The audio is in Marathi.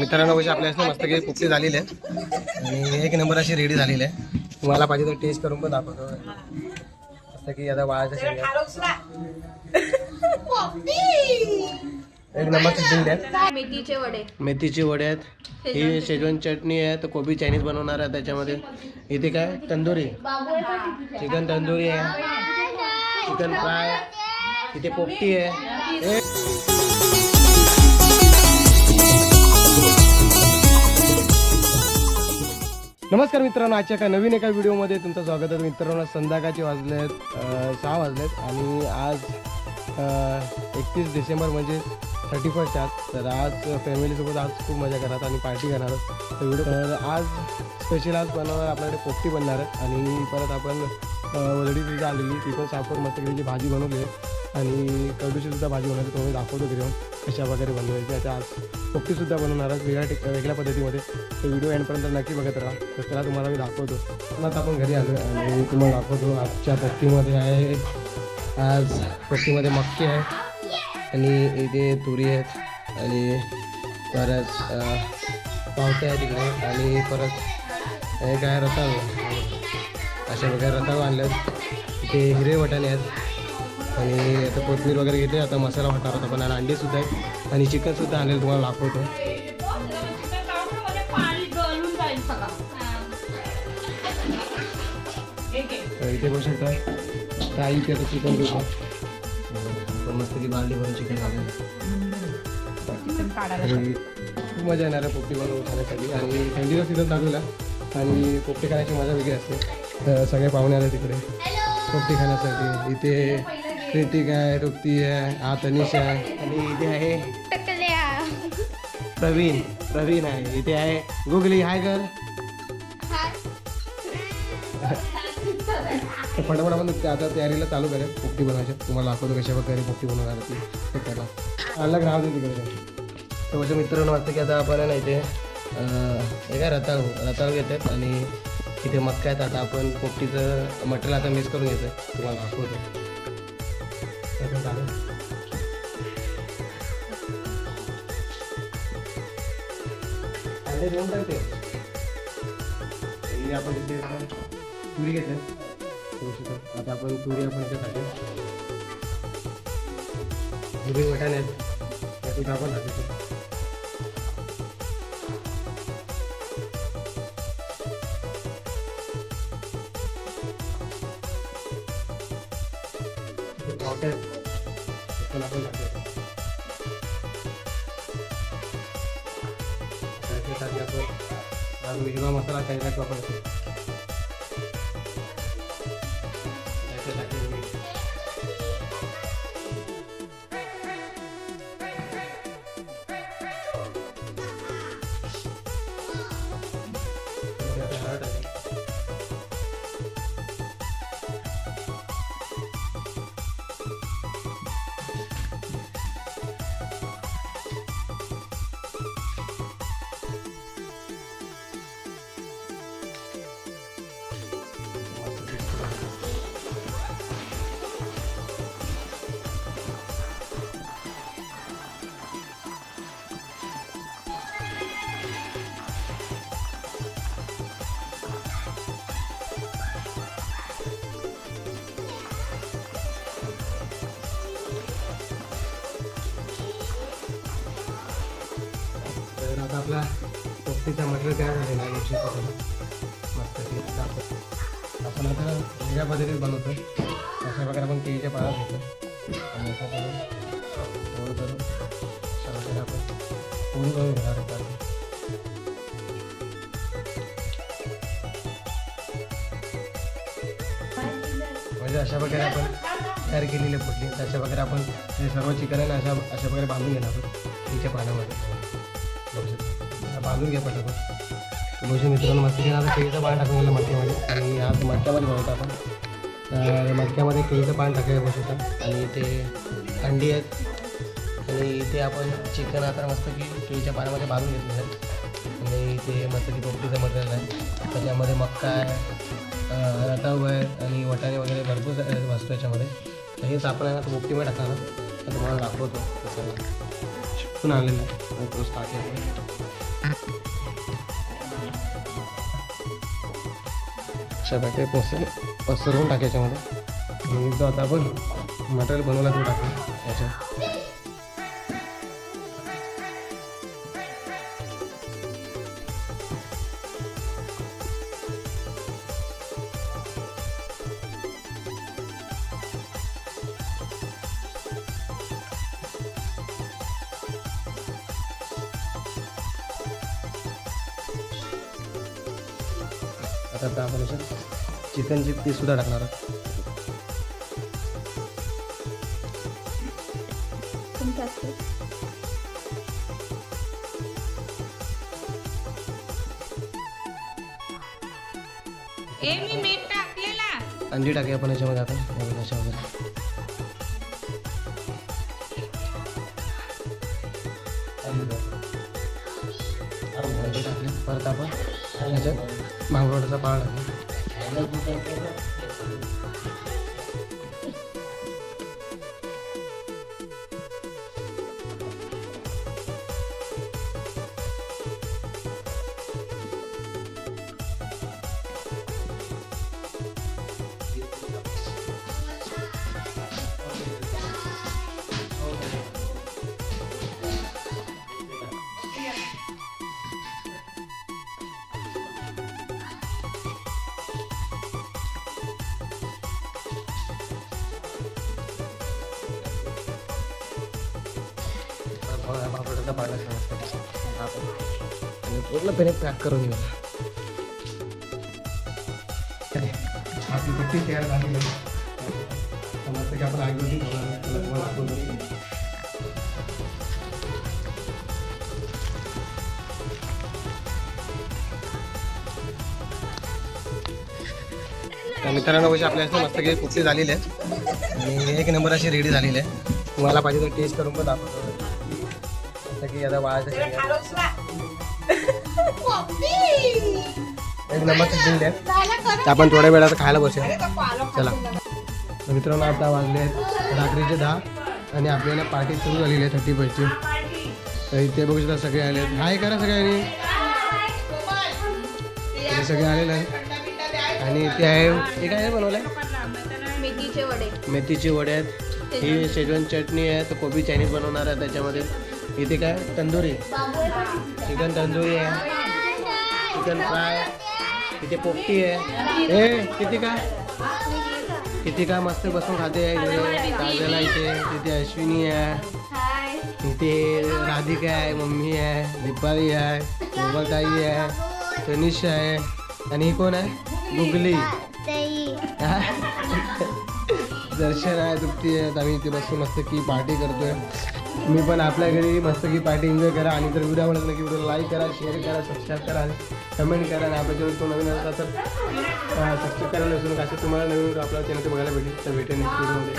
मित्रांनो कशी आपल्या मस्त काही पोपटी झालेली आहे आणि एक नंबर अशी रेडी झालेली आहे. तुम्हाला पाहिजे तर टेस्ट करून पण दाखवतो. मस्त की आता वाळाच्या शेंगा एक नंबर दिलेली आहेत. मेथीचे वडे आहेत. ही शेजवान चटणी आहे. तर कोबी चायनीज बनवणार आहे त्याच्यामध्ये. इथे काय तंदुरी चिकन तंदुरी आहे, चिकन फ्राय, इथे पोपटी आहे. नमस्कार मित्रांनो, आजच्या एका नवीन एका व्हिडिओमध्ये तुमचं स्वागत आहे. मित्रांनो संध्याकाळचे वाजले आहेत 6 वाजलेत आणि आज 31 डिसेंबर म्हणजे 31st आज. तर आज फॅमिलीसोबत आज खूप मजा करणार आणि पार्टी करणार तर व्हिडिओ. तर आज स्पेशल आज बनवणार आपल्याकडे पोपटी बनणार आहे आणि परत आपण वलडी सुद्धा आलेली ती पण साफर मस्तपैकी भाजी बनवली आहे आणि कडूची सुद्धा भाजी बनवली. तुम्ही दाखवतो घरी कशा वगैरे बनवायची. आता आज पोपटीसुद्धा बनवणार आहे वेगळ्या पद्धतीमध्ये. तर व्हिडिओ एंडपर्यंत नक्की बघत राहा. तर त्याला तुम्हाला मी दाखवतो. आता आपण घरी आलो आणि तुम्हाला दाखवतो आजच्या पोपटीमध्ये आहे. आज पोपटीमध्ये मक्के आहे आणि इथे तुरी आहेत आणि परत पावटे आहे तिकडे आणि परत हे काय रताळू अशा वगैरे रताळू आणले आहेत. इथे हिरवे वाटाणे आहेत आणि आता कोथिंबीर वगैरे घेतली. आता मसाला वाटणार होता पण अंडेसुद्धा आहेत आणि चिकनसुद्धा आणलेलं तुम्हाला दाखवतो. इथे बघू शकता ताईचे आता चिकन घेतो. मस्त की बांधली भरून चिकन खूप मजा येणार आहे पोपटी बनवून खाण्यासाठी आणि थंडीचा सीझन चालू आहे आणि पोपटी खाण्याची मजा वेगळी असते. तर सगळे पाहुणे आले तिकडे पोपटी खाण्यासाठी. इथे कृतिक आहे, तृप्ती आहे, हा तनिष आहे आणि इथे आहे प्रवीण आहे. इथे आहे गुगली. हाय कर. तर फटाफट आपण आता तयारीला चालू करेल पोपटी बनवायची. तुम्हाला दाखवतो कशा प्रकारे पोपटी बनवणार ती ते करा. अलग राहू दे तिकडे. तर माझ्या मित्रांनो वाटतं की आता आपण ना इथे हे काय रताळू घेतात आणि इथे मक्का आहेत. आता आपण पोपटीचं मटेरियल आता मिक्स करून घेतो. तुम्हाला दाखवतो. अंडे देऊन टाकते. आपण इथे तुरी घेतली. आता आपण तुरी आपण इथे हिरवे वाटाणे आहेत त्यातून आपण टाकतो. पण आपण टाकतो त्यासाठी आपण मिरवा मसाला काही वापरतो. आता आपला पोपटीचा मटेरियल तयार झालेला आहे. मस्त आपण आता वेगळ्या पद्धतीत बनवतो. अशा प्रकारे आपण केळीच्या पानात घेतो आणि अशा करून फोड करून अशा प्रकारे आपण फोड करून घेणार होतो. म्हणजे अशा प्रकारे आपण तयार केलेले पोटली. अशा प्रकारे आपण हे सर्व चिकन आहे अशा प्रकारे बांधून घेणार आहोत केळीच्या पानामध्ये. बांधून घ्या पटापट. बघू मित्रांनो मस्त की आता केळीचं पान टाकून गेलं मटक्यामध्ये आणि आज मटक्यामध्ये बनवतो आपण. मटक्यामध्ये केळीचं पान टाकायला बसू शकता आणि इथे अंडी आहेत आणि इथे आपण चिकन आता मस्त की केळीच्या पानामध्ये बांधून घेतलं आहे आणि इथे मस्त की पोपटीचं मटेरियल आहे. त्याच्यामध्ये मक्का आहे, रताळू आहे आणि वाटाणे वगैरे भरपूर वस्तू याच्यामध्ये. तर हेच आपण आहे ना पोपटीमध्ये टाकणार. तर तुम्हाला दाखवतो कसं शिकून आलेलं आहे तो स्टार्ट. अशा प्रकारे पसरवून टाकायच्यामध्ये आणि जो आता आपण मटेरियल बनवला तो टाकू याच्या. आता आपण याच्यात चिकनची पीस सुद्धा टाकणार आहोत. मी मीठ टाकलेला. अंडी टाकूया आपण याच्यामध्ये आता याच्यामध्ये. अंडी टाकले परत आपण याच्यात भांगरोटाचा पाळ टाकला. भांगरोटाचा पाळ टाकला आणि पूर्णपणे पॅक करून घेऊया. आपली पट्टी तयार झालेली आहे. समजतं की आपण आगीवरती ठेवणार. मित्रांनो कशी आपल्या मस्त काही कुकली झालेली आहे आणि एक नंबर अशी रेडी झालेली आहे. तुम्हाला पाहिजे तर टेस्ट करून पण दाखवतो की आता बाळाच्या एक नंबर दिलेली आहे. आपण थोड्या वेळात खायला बसूया. चला मित्रांनो आता वाजले आहेत रात्रीचे 10 आणि आपल्याला पार्टी सुरू झालेली आहे 31ची. तर इथे बघू शकता सगळे आले आहेत. हाय करा सगळ्यांनी. सगळे आलेले आहेत आणि इथे आहे हे काय बनवलं आहे मेथीचे वडे आहेत. ही शेजवान चटणी आहे. तर कोबी चायनीज बनवणार आहे त्याच्यामध्ये. इथे काय तंदुरी चिकन तंदुरी आहे. Chicken fry. इथे पोपटी आहे. किती का मस्त बसून खाते आहे काजला. इथे अश्विनी आहे. इथे राधिका आहे. मम्मी आहे. दीपाली आहे. मोबाताई आहे. तनिष आहे. आणि ही कोण आहे गुगली. दर्शन आहे. तृप्ती आहे. आम्ही इथे बसून मस्त की पार्टी करतोय. मी पण आपल्या घरी मस्त की पार्टी एन्जॉय करा. आणि जर व्हिडिओ आवडला की व्हिडिओ लाईक करा, शेअर करा, सबस्क्राईब करा आणि कमेंट करा. आणि आपल्या चॅनल तो नवीन असला तर सबस्क्राईब करायला विसरू नका. असे तुम्हाला नवीन आपल्या चॅनल बघायला भेटेल. तर भेटेल नेक्स्ट व्हिडिओमध्ये.